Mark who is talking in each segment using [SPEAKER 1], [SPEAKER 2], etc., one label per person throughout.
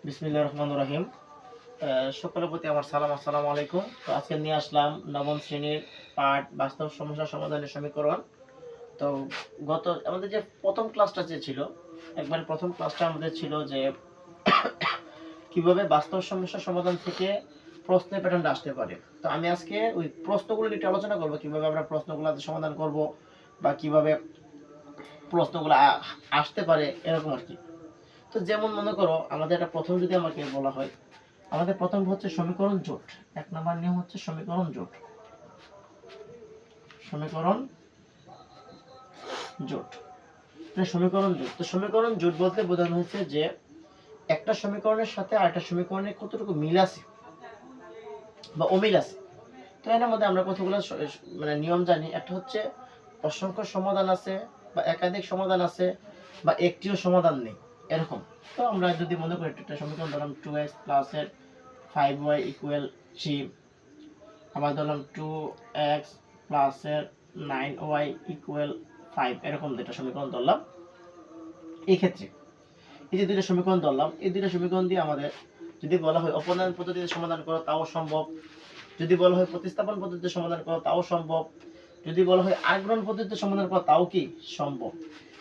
[SPEAKER 1] বিসমিল্লাহির রহমানির রহিম। সকলের প্রতি আমার সালাম, আসসালামু আলাইকুম। তো আজকে নিয়ে আসলাম নবম শ্রেণীর পাঠ বাস্তব সমস্যা সমাধানের সমীকরণ। তো আমাদের যে প্রথম ক্লাসটা যে ছিল, একবারে প্রথম ক্লাসটা আমাদের ছিল যে কিভাবে বাস্তব সমস্যা সমাধান থেকে প্রশ্নের প্যাটার্নটা আসতে পারে। তো আমি আজকে ওই প্রশ্নগুলো নিয়ে একটু আলোচনা করবো, কিভাবে আমরা প্রশ্নগুলো সমাধান করব বা কিভাবে প্রশ্নগুলো আসতে পারে এরকম আর কি। তো যেমন মনে করো আমাদের এটা প্রথম যদি আমাকে বলা হয়, আমাদের প্রথম হচ্ছে সমীকরণ জোট। এক নম্বর নিয়ম হচ্ছে সমীকরণ জোট। সমীকরণ জোট সমীকরণ জোট। তো সমীকরণ জোট বলতে বোঝানো হচ্ছে যে একটা সমীকরণের সাথে আরেকটা সমীকরণের কতটুকু মিল আছে বা অমিল আছে। তো এর মধ্যে আমরা কতগুলো মানে নিয়ম জানি। একটা হচ্ছে অসংখ্য সমাধান আছে বা একাধিক সমাধান আছে বা একটিও সমাধান নেই এরকম। তো আমরা যদি মনে করি একটা সমীকরণ ধরলাম 2x প্লাসের 5y ইকুয়াল 3, আবার ধরলাম 2x প্লাসের 9y ইকুয়াল 5, এরকম দুটো সমীকরণ ধরলাম। এই ক্ষেত্রে এই যে দুটো সমীকরণ ধরলাম, এই দুটো সমীকরণ দিয়ে আমাদের যদি বলা হয় অপনয়ন পদ্ধতিতে সমাধান করো তাও সম্ভব, যদি বলা হয় প্রতিস্থাপন পদ্ধতিতে সমাধান করো তাও সম্ভব, যদি বলা হয় আগ্রহণ পদ্ধতিতে সমাধান করা তাও কি সম্ভব।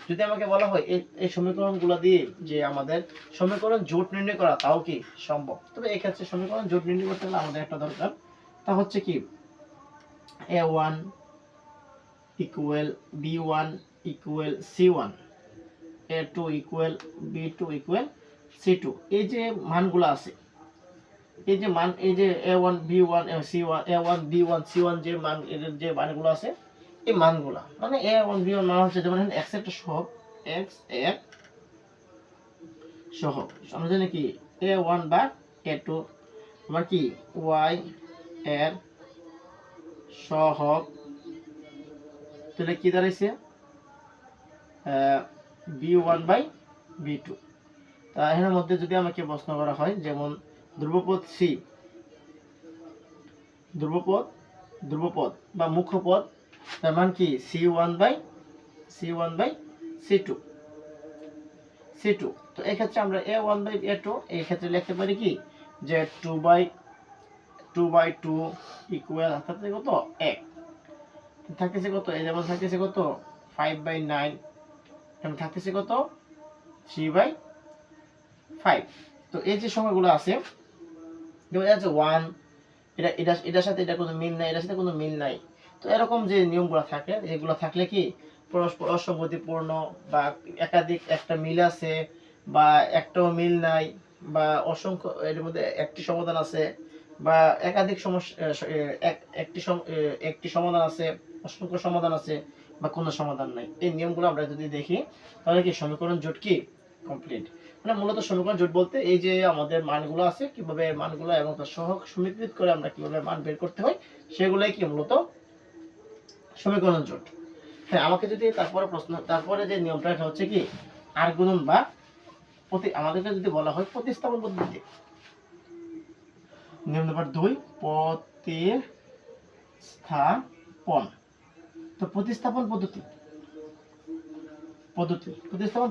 [SPEAKER 1] যদি আমাকে বলা হয় এই সমীকরণগুলো দিয়ে যে আমাদের সমীকরণ জোট নির্ণয় করা তাও কি সম্ভব। তবে এই ক্ষেত্রে সমীকরণ জোট নির্ণয় করতে গেলে আমাদের একটা দরকার, তা হচ্ছে কি a1 equal b1 equal c1, a2 equal b2 equal c2। এই যে মানগুলো আছে, এই যে মান, এই যে a1 b1 c1 a1 b1 c1 যে মান, এদের যে মানগুলো আছে, এই মানগুলো মানে a1 b1 মান হচ্ছে যেমন এখানে x এর সহগ, x এর সহগ আমরা জানি কি a1 বা a2, আবার কি y এর সহগ, তাহলে কি দাঁড়াইছে b1 বাই b2। তা এর মধ্যে যদি আমাকে প্রশ্ন করা হয় যেমন ধ্রুবপদ c, ধ্রুবপদ বা মুখ্য পদ, তার মান কি c1 বাই c2। তো এই ক্ষেত্রে আমরা a1 বাই a2 এই ক্ষেত্রে লিখতে পারি কি যে 2/2 ইকুয়াল থাকতেছে কত 1, থাকতেছে কত এই যেমন থাকতেছে কত 5/9, এখানে থাকতেছে কত 3/5। তো এই যে সংখ্যাগুলো আছে যেমন আছে 1, এটার সাথে এটা কোনো মিল নাই, এটার সাথে কোনো মিল নাই। তো এরকম যে নিয়মগুলো থাকে, এগুলো থাকলে কি পরস্পর অসঙ্গতিপূর্ণ বা একাধিক একটা মিল আছে বা একটাও মিল নাই বা অসংখ্য এর মধ্যে একটি সমাধান আছে বা একাধিক সমস্যা, একটি সমাধান আছে, অসংখ্য সমাধান আছে বা কোনো সমাধান নাই, এই নিয়মগুলো আমরা যদি দেখি তাহলে কি সমীকরণ জোট কি কমপ্লিট। মানে মূলত সমীকরণ জোট বলতে এই যে আমাদের মানগুলো আছে, কিভাবে মানগুলো এবং তার সহগ সমীকৃত করে আমরা কিভাবে মান বের করতে হয় সেগুলাই কি মূলত সমীকরণ জোট। হ্যাঁ, আমাকে যদি তারপরে যে নিয়মটা এটা হচ্ছে কি আর গুণন বা আমাদেরকে যদি বলা হয় প্রতিস্থাপন পদ্ধতি। নিয়ম নাম্বার 2 প্রতিস্থাপন। তো প্রতিস্থাপন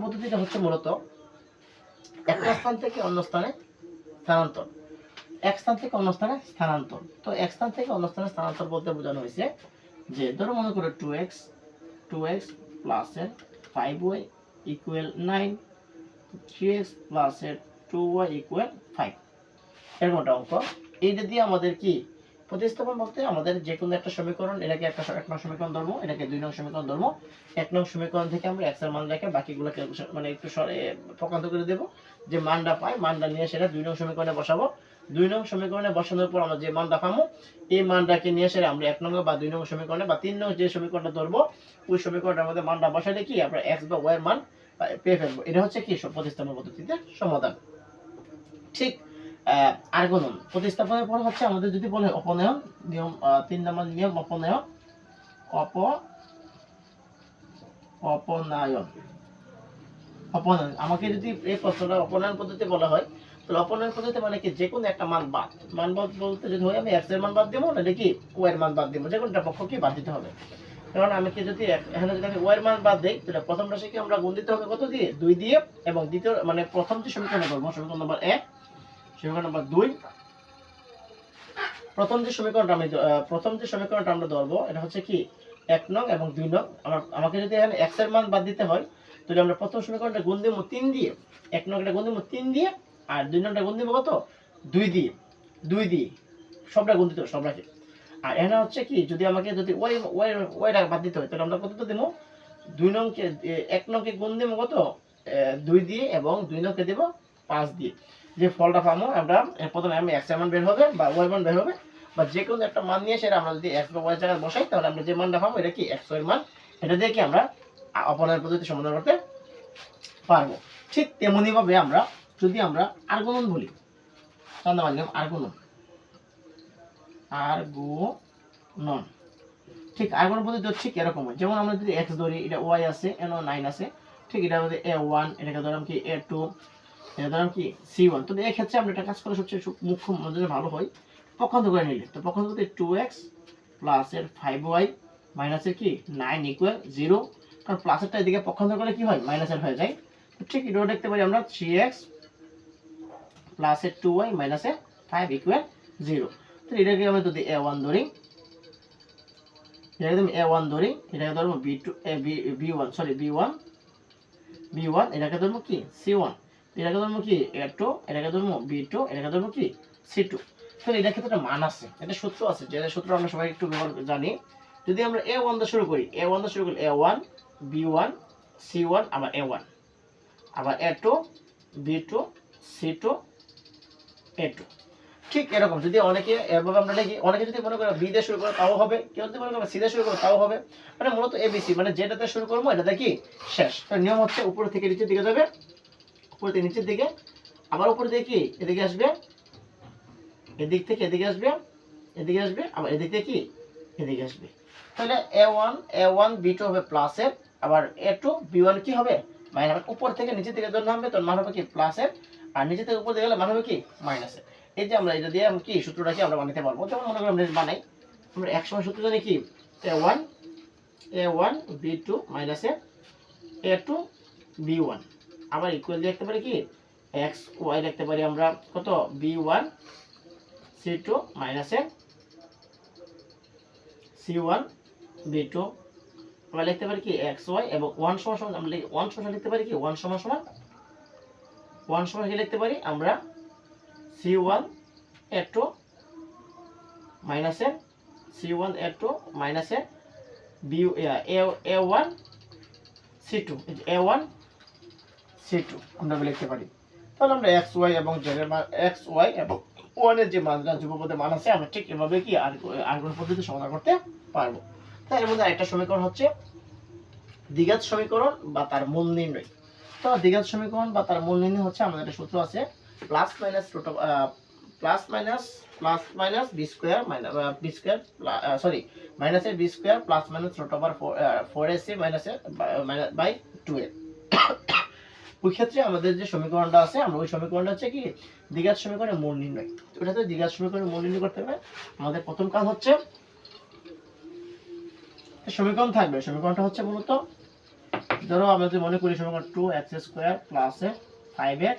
[SPEAKER 1] পদ্ধতিটা হচ্ছে মূলত একটা স্থান থেকে অন্য স্থানে স্থানান্তর, এক স্থান থেকে অন্য স্থানে স্থানান্তর। তো এক স্থান থেকে অন্য স্থানে স্থানান্তর বলতে বোঝানো হয়েছে যে ধরো মনে করো 2x প্লাসের 5y ইকুয়াল 9, 3x প্লাসের 2y ইকুয়াল 5, এরকম একটা অঙ্ক। এইটা দিয়ে আমাদের কি প্রতিস্থাপন বলতে আমাদের যে কোনো একটা সমীকরণ, এটাকে এক নং সমীকরণ ধরবো, এটাকে 2 নং সমীকরণ ধরবো। 1 নং সমীকরণ থেকে আমরা x এর মান রেখে বাকিগুলোকে মানে একটু প্রকান্ত করে দেবো, যে মানটা পাই মানটা নিয়ে সেটা 2 নং সমীকরণে বসাবো। 2 নং সমীকরণে বসানোর পর আমরা যে মানটা পাবো এই মানটাকে নিয়ে সেটা আমরা 1 নং বা 2 নং সমীকরণে বা 3 নং যে সমীকরণটা ধরবো ওই সমীকরণের মধ্যে মানটা বসালে কি আমরা x বা y এর মান পেয়ে ফেলবো। এটা হচ্ছে কি প্রতিস্থাপন পদ্ধতিতে সমাধান। ঠিক আর গুণন প্রতিস্থাপনের পর হচ্ছে আমাদের যদি বলে অপনয়ন নিয়ম, 3 নম্বর নিয়ম অপনয়ন। অপনয়ন আমাকে যদি এই প্রশ্নটা অপনয়ন পদ্ধতি বলা হয়, তাহলে অপনয়ন পদ্ধতি মানে কি যে কোনো একটা মান বাদ বলতে যদি হয় আমি x এর মান বাদ দেবো নাকি কি y এর মান বাদ দেবো, যে কোনটা পক্ষকে বাদ দিতে হবে। কারণ আমি কি যদি এখানে যদি আমি y এর মান বাদ দেই তাহলে প্রথম রাশিকে আমরা গুণ দিতে হবে কত দিয়ে 2 দিয়ে, এবং দ্বিতীয় মানে প্রথম যে সমীকরণ করবো সমীকরণ নম্বর 1 সমীকরণ নাম্বার 2। প্রথম যে সমীকরণটা আমরা ধরবো এটা হচ্ছে কি 1 নং এবং 2 নং। আমাকে যদি এখানে x এর মান বাদ দিতে হয় তাহলে আমরা প্রথম সমীকরণটা গুণ দেব 3 দিয়ে, 1 নংটা গুণ দেব 3 দিয়ে, আর 2 নংটা গুণ দেব কত 2 দিয়ে, 2 দিয়ে সবটা গুণ দিতে হবে সবটাকে। আর এখানে হচ্ছে কি যদি আমাকে যদি ওইটা বাদ দিতে হয় তাহলে আমরা কতটা দেব 2 নংকে 1 নংকে গুণ দেব কত 2 দিয়ে এবং 2 নংকে দেব 5 দিয়ে। যে ফলটা পাবো আমরা প্রথমে আমি x এর মান বের হবে বা y মান বের হবে বা যে কোনো একটা মান নিয়ে সেটা আমরা যদি x বা y জায়গায় বসাই তাহলে আমরা যে মানটা পাবো এটা কি x এর মান, এটা দিয়ে কি আমরা অপনয়ন পদ্ধতি সমাধান করতে পারবো। ঠিক তেমনি ভাবে আমরা যদি আমরা আর্গুণন বলি, জানতে পারলাম আর্গুণন, ঠিক আর্গুণন পদ্ধতি ঠিক এরকম হয়। যেমন আমরা যদি x ধরি, এটা y আছে, এখানে 9 আছে, ঠিক এটা আমাদের a1, এটাকে ধরলাম কি a2, এটা ধরলাম কি c1। তো এই ক্ষেত্রে আমরা একটা কাজ করে সবচেয়ে মুখ্য মধ্যে ভালো হয় পক্ষান্তর করে নিলে। তো পক্ষান্তর করতে 2x প্লাস এর 5y মাইনাস এর কি 9 ইকুয়াল 0, কারণ প্লাসেরটা এদিকে পক্ষান্তর করলে কি হয় মাইনাসের হয়ে যায়। তো ঠিক এটাও দেখতে পারি আমরা 3x প্লাস এর 2y মাইনাস এর 5 ইকুয়াল 0। তো এটাকে আমরা যদি a1 ধরি, এটাকে তুমি a1 ধরি, এটাকে ধরবো b2 b1 সরি b1 এটাকে ধরবো কি c1, এটাকে ধরবো কি a2, এটাকে ধরবো b2, এটাকে ধরবো কি c2। তো এটার ক্ষেত্রে একটা মান আছে, এটা সূত্র আছে, যে সূত্র আমরা সবাই একটু ব্যবহার জানি। যদি আমরা a1 দিয়ে শুরু করি, a1 b1 c1 আবার a1 আবার a2 b2 c2 a2। ঠিক এরকম যদি অনেকে এভাবে আমরা লিখি, অনেকে যদি মনে করে বি দিয়ে শুরু করে তাও হবে, কেউ যদি মনে করে সি দিয়ে শুরু করে তাও হবে, মানে মূলত এবিসি মানে যেটাতে শুরু করবো এটাতে কি শেষ। তার নিয়ম হচ্ছে উপর থেকে নিচের দিকে যাবে, উপর থেকে নিচের দিকে, আবার উপর থেকে কি এদিকে আসবে, এদিক থেকে এদিকে আসবে, এদিকে আসবে, আবার এদিক থেকে কি এদিকে আসবে। তাহলে a1 b2 হবে প্লাসের, আবার a2 b1 কি হবে মাইনাস। উপর থেকে নিচের দিকে যখন নামবে তখন মান হবে কি প্লাসের, আর নিচে থেকে উপর দিকে গেলে মান হবে কি মাইনাসের। এই যে আমরা এটা দিয়ে কি সূত্রটা কি আমরা বানাতে পারবো। যেমন মনে করি আমরা বানাই, আমরা এক সময় সূত্র জানি কি a1 b2 minus a2 b1, আবার ইকুয়াল দিয়ে লিখতে পারি কি x y লিখতে পারি আমরা কত b1 c2 minus c1 b2, আমরা লিখতে পারি কি xy এবং 1 সমান সমান আমরা 1 সমান লিখতে পারি কি 1 সমান কি লিখতে পারি আমরা c1 a2 minus c1 a2 minus b a1 c2 a1 c2 আমরা লিখতে পারি। তাহলে আমরা xy এবং z এর মান xy এবং 1 এর যে মানটা ধ্রুবপদের মান আছে আমরা ঠিক এভাবে কি আর্গুমেন্ট পদ্ধতি সমাধান করতে পারবো। তাই এর মধ্যে আরেকটা সমীকরণ হচ্ছে দ্বিঘাত সমীকরণ বা তার মূল নির্ণয়। তো দ্বিঘাত সমীকরণ বা তার মূল নির্ণয় হচ্ছে আমাদের একটা সূত্র আছে plus minus b square minus এর b square plus minus root over 4ac minus by 2a। ওই ক্ষেত্রে আমাদের যে সমীকরণটা আছে আমরা ওই সমীকরণটা হচ্ছে কি দ্বিঘাত সমীকরণের মূল নির্ণয়। ওটাতে দ্বিঘাত সমীকরণের মূল নির্ণয় করতে হবে আমাদের প্রথম কাজ হচ্ছে সমীকরণ থাকবে, সমীকরণটা হচ্ছে মূলত ধরো আমরা যদি মনে করি সমীকরণ 2x square plus 5x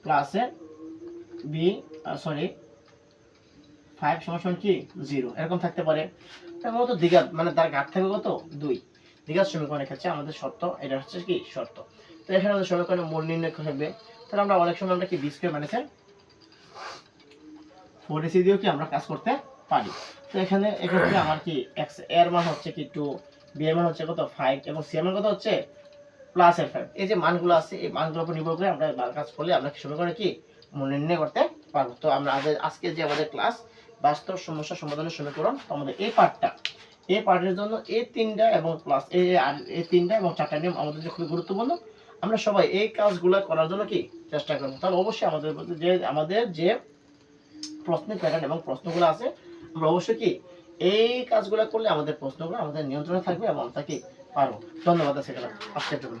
[SPEAKER 1] plus b 5 সমান কি 0 এরকম থাকতে পারে। তার মূলত দ্বিঘাত মানে তার ঘাত থাকবে কত 2। দ্বিঘাত সমীকরণের ক্ষেত্রে আমাদের শর্ত এটা হচ্ছে কি শর্ত। তো এখানে আমাদের সমীকরণের মূল নির্ণয় থাকবে। তাহলে আমরা অনেক সময় আমরা কি b স্কয়ার মাইনাস 4ac দিয়েও কি আমরা কাজ করতে পারি। তো এখানে এক্ষেত্রে আমার কি x এর মান হচ্ছে কি 2, b এর মান হচ্ছে কত 5 এবং c এর মান কত হচ্ছে প্লাস এর 5। এই যে মানগুলো আছে এই মানগুলোর উপর নির্ভর করে আমরা কাজ করলে আমরা সমীকরণে কি মূল নির্ণয় করতে পারবো। তো আমরা আজকে যে আমাদের ক্লাস বাস্তব সমস্যা সমাধানের সমীকরণ, তো আমাদের এই পার্টের জন্য এই তিনটা এবং প্লাস এই তিনটা এবং চারটা নিয়ম আমাদের যে খুবই গুরুত্বপূর্ণ। আমরা সবাই এই কাজগুলো করার জন্য কি চেষ্টা করবো। তাহলে অবশ্যই আমাদের যে প্রশ্নের প্যাটার্ন এবং প্রশ্নগুলো আছে আমরা অবশ্যই কি এই কাজগুলো করলে আমাদের প্রশ্নগুলো আমাদের নিয়ন্ত্রণে থাকবে এবং তা কি পারবো। ধন্যবাদ আজকের জন্য।